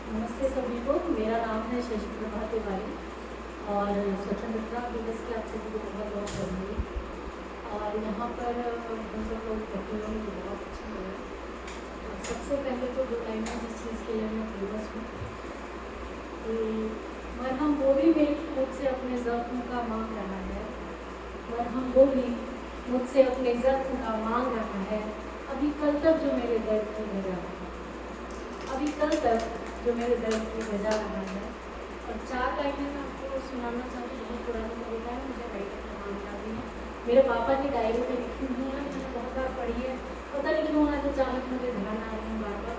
नमस्ते सभी को। मेरा नाम है शशि प्रभा तिवारी और स्वतंत्रता दिवस की आप सभी को बहुत बहुत बधाई। और यहाँ पर हम सब लोग बैठे हुए मुझे बहुत अच्छा लगा। सबसे पहले तो दो लाइनें जिस चीज़ के लिए मैं फेमस हूँ कि मरहम वो भी मेरी मुझसे अपने ज़ख्म का मांग रहा है, मरहम वो भी मुझसे अपने ज़ख्म का मांग रहा है। अभी कल तक जो मेरे दर्द की वजह है, अभी कल तक जो मेरे दर्द की वजह रहा है। और चार लाइनें मैं आपको सुनाना चाहती हूँ। बहुत पुरानी कविता है, मुझे राइटर का नाम याद नहीं है। मेरे पापा की डायरी में लिखी हुई है, मैंने बहुत बार पढ़ी है, पता नहीं क्यों आज अचानक मुझे ध्यान आ रही है बार बार।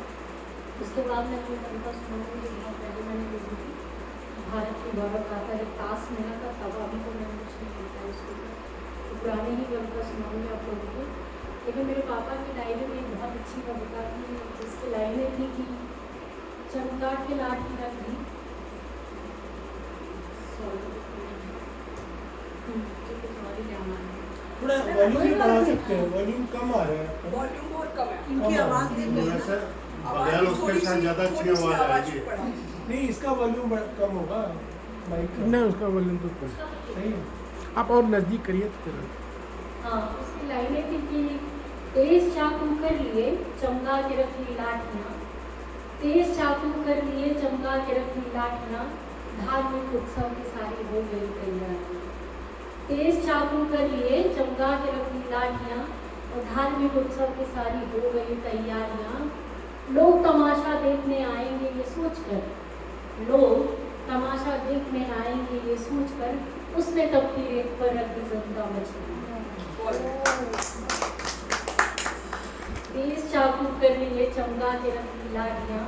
उसके बाद मैं अपनी कविता सुनाऊँगी जो बहुत पहले मैंने लिखी थी, भारत की गौरव गाथा। जब टास्क मिला था तब अभी तो मैंने कुछ नहीं लिखा है उसके ऊपर, तो पुरानी ही कविता सुनाऊँगी आप लोगों को। लेकिन मेरे पापा की डायरी में एक बहुत अच्छी कविता थी जिसकी लाइनें थी कि चमकाट के लाट की रख दी। थोड़ा वॉल्यूम बढ़ा सकते हैं, वॉल्यूम कम आ रहा है। वॉल्यूम बहुत कम है, इनकी आवाज देख सर बगैर उसके साथ ज़्यादा अच्छी आवाज़ आएगी। नहीं, इसका वॉल्यूम कम होगा माइक का। नहीं, उसका वॉल्यूम तो कम सही है। आप और नज़दीक करिए तो फिर। हाँ, उसकी लाइनें थी कि तेज चाकू कर लिए चमका के रख ली लाठियाँ, तेज चाकू कर लिए चमका के रख ली लाठियाँ, धार्मिक उत्सव की सारी हो गई तैयारियाँ। तेज चाकू कर लिए चमका के रख ली लाठियाँ और धार्मिक उत्सव की सारी हो गई तैयारियाँ। लोग तमाशा देखने आएंगे ये सोचकर, लोग तमाशा देखने आएंगे ये सोचकर, उसने तपती रेत पर रख दी जनता मछली। तेज चाकू कर लिए चमका के रख ली लाठियाँ,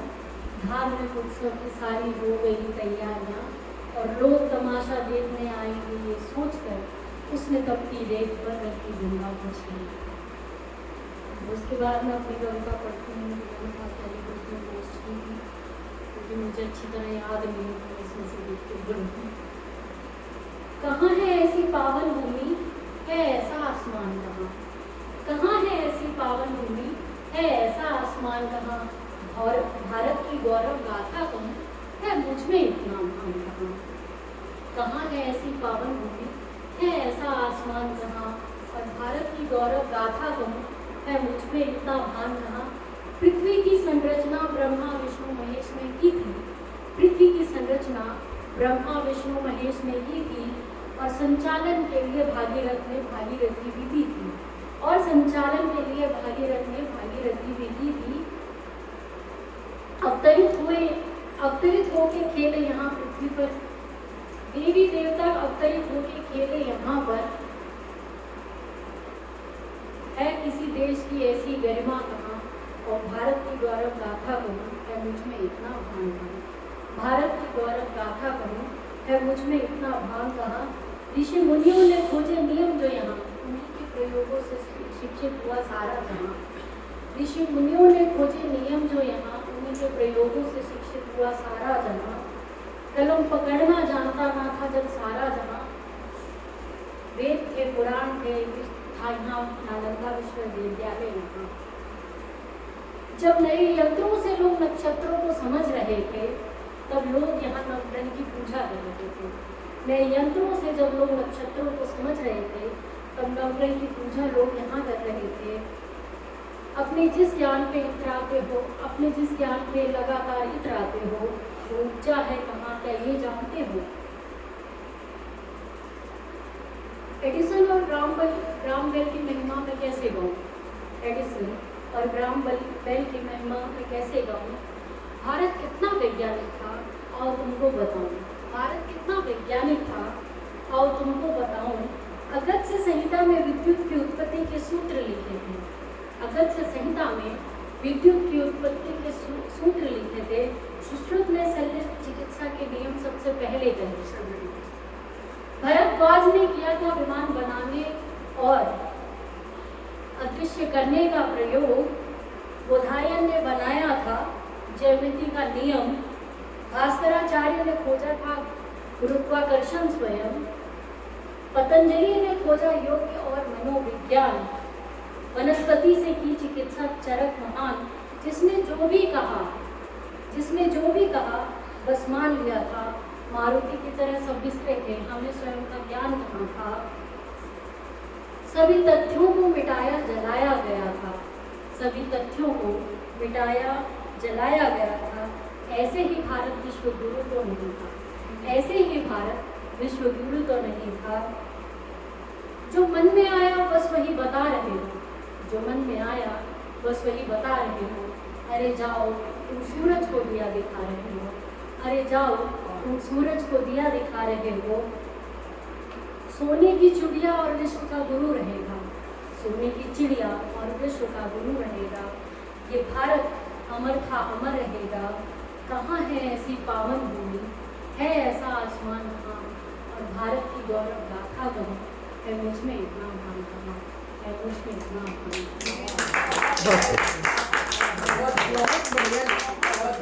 धार्मिक उत्सव की सारी हो गई तैयारियाँ और लोग तमाशा देखने आएंगे ये सोचकर, उसने तपती रेत पर रख दी जिंदा मछली। उसके बाद मैं अपनी कविता पढ़ती हूँ, पोस्ट की थी क्योंकि मुझे अच्छी तरह याद नहीं है, तो इसमें से देख के पढ़ूँ। कहाँ है ऐसी पावन भूमि, है ऐसा आसमान कहाँ, कहाँ है ऐसी पावन भूमि, है ऐसा आसमान कहाँ, और भारत की गौरव गाथा कहूँ, है मुझ में इतना भान कहाँ। कहाँ है ऐसी पावन भूमि, है ऐसा आसमान कहाँ, और भारत की गौरव गाथा कहूँ, है मुझ में इतना भान कहाँ। पृथ्वी की संरचना ब्रह्मा विष्णु महेश ने की थी, पृथ्वी की संरचना ब्रह्मा विष्णु महेश ने की थी, और संचालन के लिए भागीरथ ने भागीरथी भी दी थी, और संचालन के लिए भागीरथ ने भागीरथी भी दी थी। अवतरित होके खेले यहाँ पृथ्वी पर, देवी देवता अवतरित होके खेले यहाँ पर, है किसी देश की ऐसी गरिमा कहाँ, और भारत की गौरव गाथा कहूँ, है मुझ में इतना भान कहाँ। भारत की गौरव गाथा कहूँ, है मुझ में इतना भान कहाँ। ऋषि मुनियों ने खोजे नियम जो यहाँ, उन्हीं के प्रयोगों से शिक्षित हुआ सारा जहाँ। ऋषि मुनियों ने खोजे नियम जो यहाँ, उन्हीं के प्रयोगों से शिक्षित हुआ सारा जहाँ। कलम पकड़ना जानता ना था जब सारा जहाँ, वेद थे पुराण थे था यहाँ नालंदा विश्वविद्यालय यहाँ। जब नए यंत्रों से लोग नक्षत्रों को समझ रहे थे, तब लोग यहाँ नवग्रह की पूजा कर रहे थे। नए यंत्रों से जब लोग नक्षत्रों को समझ रहे थे, तब नवग्रह की पूजा लोग यहाँ कर रहे थे। अपने जिस ज्ञान पे इतराते हो, अपने जिस ज्ञान पे लगातार इतराते हो, वो ऊंचा है कहाँ, क्या ये जानते हो। एडिसन और ग्राम बेल की महिमा में कैसे गाऊँ, एडिसन और ग्राम बेल की महिमा में कैसे गाऊँ। भारत कितना वैज्ञानिक था और तुमको बताऊँ, भारत कितना वैज्ञानिक था और तुमको बताऊँ। अगस्त्य संहिता में विद्युत की उत्पत्ति के सूत्र लिखे थे, अगस्त्य संहिता में विद्युत की उत्पत्ति के सूत्र लिखे थे। सुश्रुत ने शल्य चिकित्सा के नियम सबसे पहले कहे। भरद्वाज ने किया था विमान बनाने और अदृश्य करने का प्रयोग। बोधायन ने बनाया था ज्यामिति का नियम। भास्कराचार्य ने खोजा था गुरुत्वाकर्षण स्वयं। पतंजलि ने खोजा योग और मनोविज्ञान। वनस्पति से की चिकित्सा चरक महान, जिसने जो भी कहा जिसने जो भी कहा बस मान लिया था। मारुति की तरह सब बिस्तरे थे, हमें स्वयं का ज्ञान कहाँ था। सभी तथ्यों को मिटाया जलाया गया था, सभी तथ्यों को मिटाया जलाया गया था। ऐसे ही भारत विश्व गुरु तो नहीं था, ऐसे ही भारत विश्व गुरु तो नहीं था। जो मन में आया बस वही बता रहे हो, जो मन में आया बस वही बता रहे हो। अरे जाओ तुम सूरज को दिया दिखा रहे हो, अरे जाओ तुम सूरज को दिया दिखा रहे हो। सोने की चिड़िया और विश्व का गुरु रहेगा, सोने की चिड़िया और विश्व का गुरु रहेगा। ये भारत अमर था अमर रहेगा। कहाँ है ऐसी पावन भूमि, है ऐसा आसमान कहाँ, और भारत की गौरव गाथा कहाँ है। मुझ में इतना भान कहाँ है, मुझ में इतना भान कहाँ। बहुत बढ़िया, बहुत